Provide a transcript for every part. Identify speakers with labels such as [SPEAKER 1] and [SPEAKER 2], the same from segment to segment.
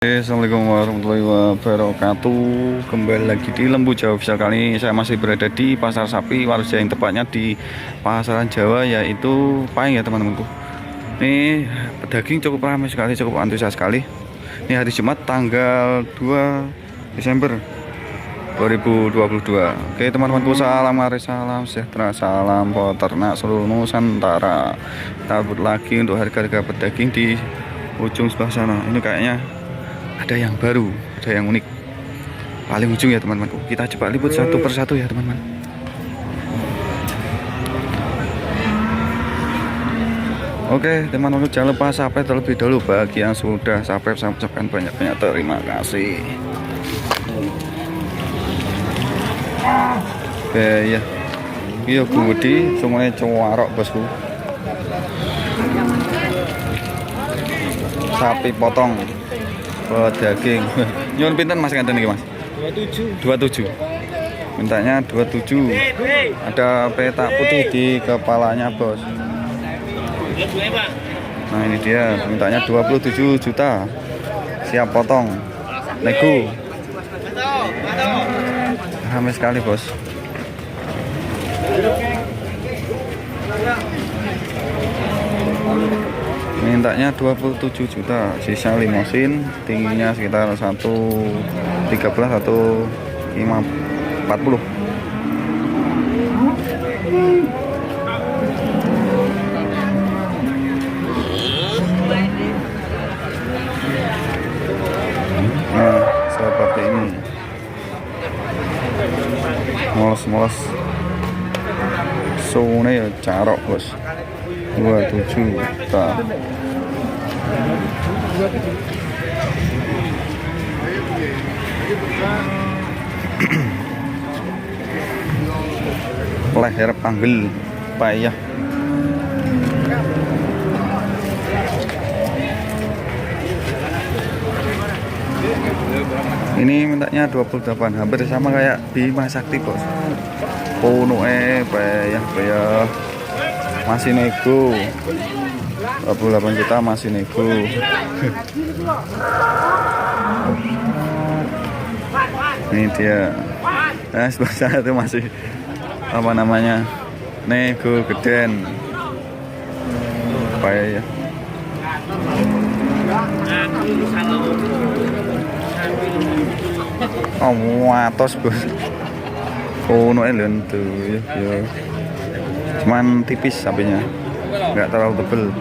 [SPEAKER 1] Assalamualaikum warahmatullahi wabarakatuh. Kembali lagi di Lembu Jawa Official. Kali ini saya masih berada di Pasar Sapi Waluja, yang tepatnya di Pasaran Jawa, yaitu Payung ya teman-temanku. Ini pedaging cukup ramai sekali, cukup antusias sekali. Ini hari Jumat tanggal 2 Desember 2022. Oke teman-temanku, salam mari, salam sejahtera, salam peternak seluruh Nusantara. Kita berbut lagi untuk harga-harga pedaging di ujung sebelah sana. Ini kayaknya ada yang baru, ada yang unik, paling ujung ya teman-temanku. Kita coba liput satu persatu ya teman-teman. Oke teman-teman, jangan lupa subscribe terlebih dahulu. Bagi yang sudah subscribe, saya ucapkan banyak-banyak terima kasih. Oke ya, iya Budi semuanya cowarok bosku. Sapi potong daging. Nyun pinten Mas kanten iki Mas? 27. Mintanya 27. Ada petak putih di kepalanya, Bos. Nah, ini dia, mintanya 27 juta. Siap potong. Nego. Ramai sekali, Bos. Mintanya 27 juta, sisa limosin, tingginya sekitar 113 atau 40. Nah, seperti ini. Molos-molos. Soalnya ya carok, Bos. 27 juta. Leher panggil payah. Ini mintanya 28, hampir sama kayak Bima Sakti, Bos. Payah. Masih nego 28 juta, masih nego. Ini dia. Nah, sebelah sana itu masih apa namanya, nego geden. Payah. Oh, muatos, Bos. Lentu ya. Cuman tipis sapinya, nggak terlalu tebel.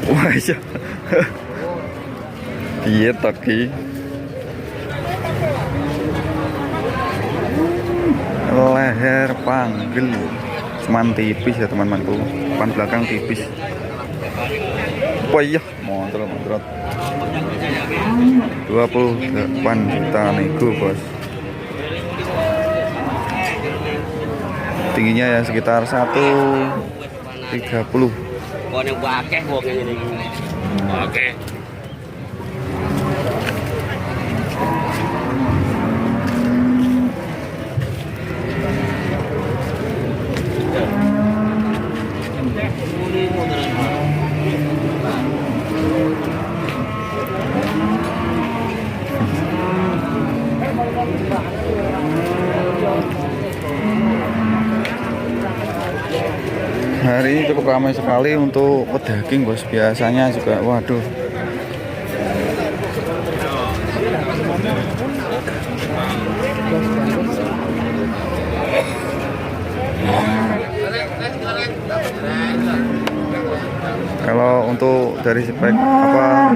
[SPEAKER 1] Wah iya. Iya taki. Leher panggil, cuman tipis ya teman-temanku, depan belakang tipis. Wah iya, montrot 28 juta nego, Bos. Tingginya ya sekitar 130. Oke. Hari ini cukup ramai sekali untuk pedaging, Bos. Biasanya juga waduh. Kalau untuk dari spek apa,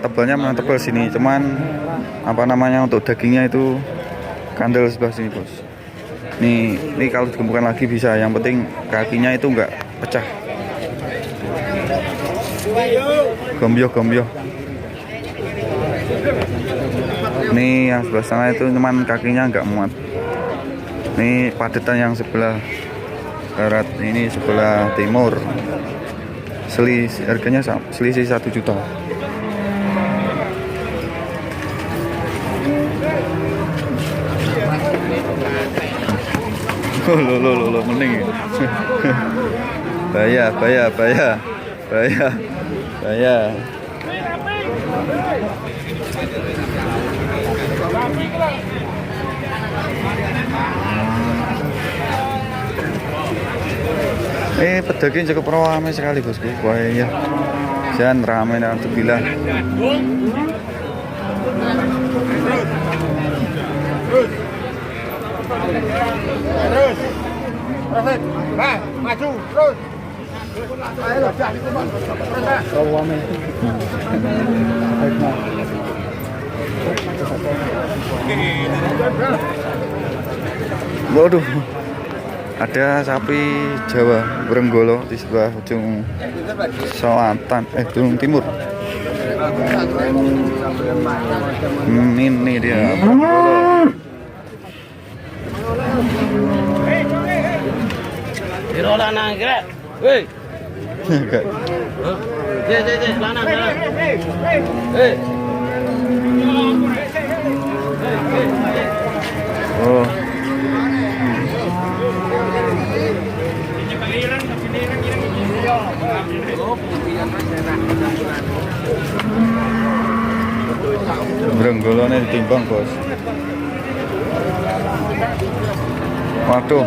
[SPEAKER 1] tebalnya memang tebal sini, cuman apa namanya, untuk dagingnya itu kandel sebelah sini, Bos. Ini kalau digembungkan lagi bisa, yang penting kakinya itu enggak pecah. Gombyoh. Nih yang sebelah sana itu cuman kakinya enggak muat. Ini padetan yang sebelah barat, ini sebelah timur. Harganya selisih 1 juta. Lo mending. Bahaya. Pedaging cukup ramai sekali bosku. Wah iya, jangan ramai nanti bilang.
[SPEAKER 2] Terus, maju terus. Ayo,
[SPEAKER 1] Waduh, ada sapi Jawa Berenggolo di sebelah ujung selatan, ujung timur. Ini dia Berenggolo.
[SPEAKER 3] Lanang gerak. Woi. Lanang.
[SPEAKER 1] Oh. Berenggolone ditimbang, Bos. Waduh.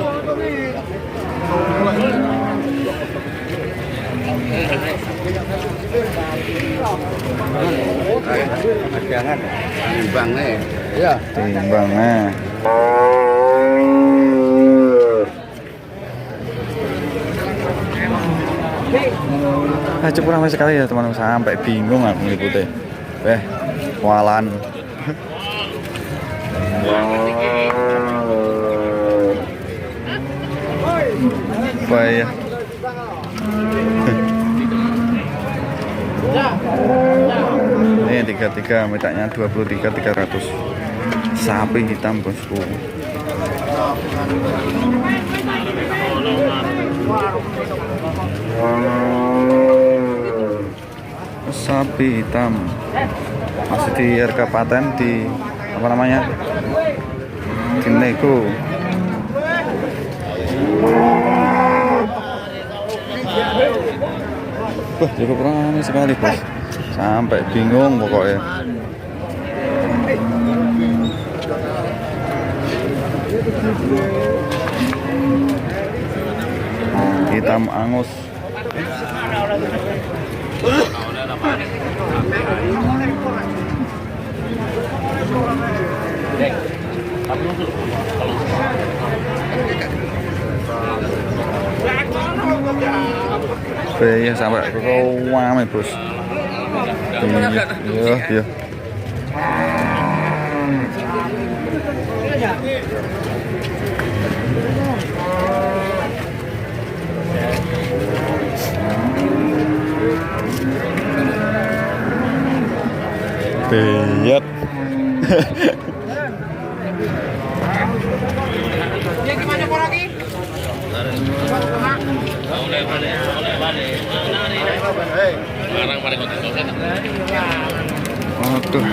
[SPEAKER 2] Jangan timbangnya. Ya,
[SPEAKER 1] Timbangnya. Cukup ramai sekali ya teman-teman, sampai bingung aku meliputnya. Walan. Bahaya. Ini 33, mintanya 23.300. Sapi hitam bosku. Sapi hitam masih di harga paten di apa namanya, di nego. Wah, cukup ramai sekali bos, sampai bingung pokoknya. Hitam angus. Ya sampai ke ramai bos. Iya. Beyat.
[SPEAKER 2] Ya gimana kok lagi?
[SPEAKER 1] Waduh.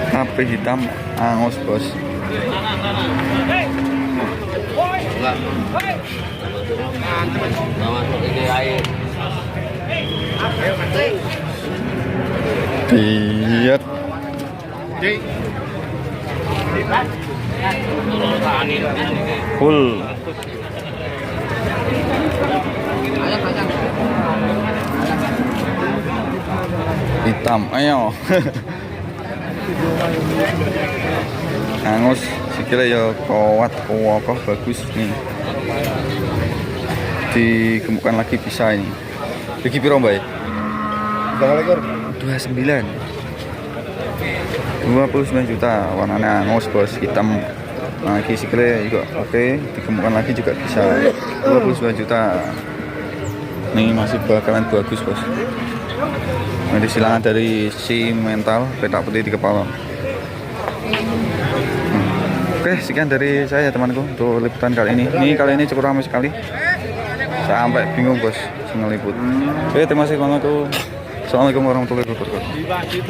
[SPEAKER 1] Sapi hitam angus bos. Beyat. Full. Hitam, ayo. Angus, sikile ya kuat, kokoh, bagus nih. Digemukkan lagi bisa ini. Bagi piro mbak? 29 juta, warnanya angus bos, hitam. Nah, sikile juga oke, digemukkan lagi juga bisa. 29 juta. Nih masih bakalan bagus bos. Ini silangan dari si mental petak putih di kepala. Oke, sekian dari saya temanku untuk liputan kali ini. Kali ini cukup ramai sekali, sampai bingung bos ngeliput. Oke, terima kasih temanku. Assalamualaikum warahmatullahi wabarakatuh.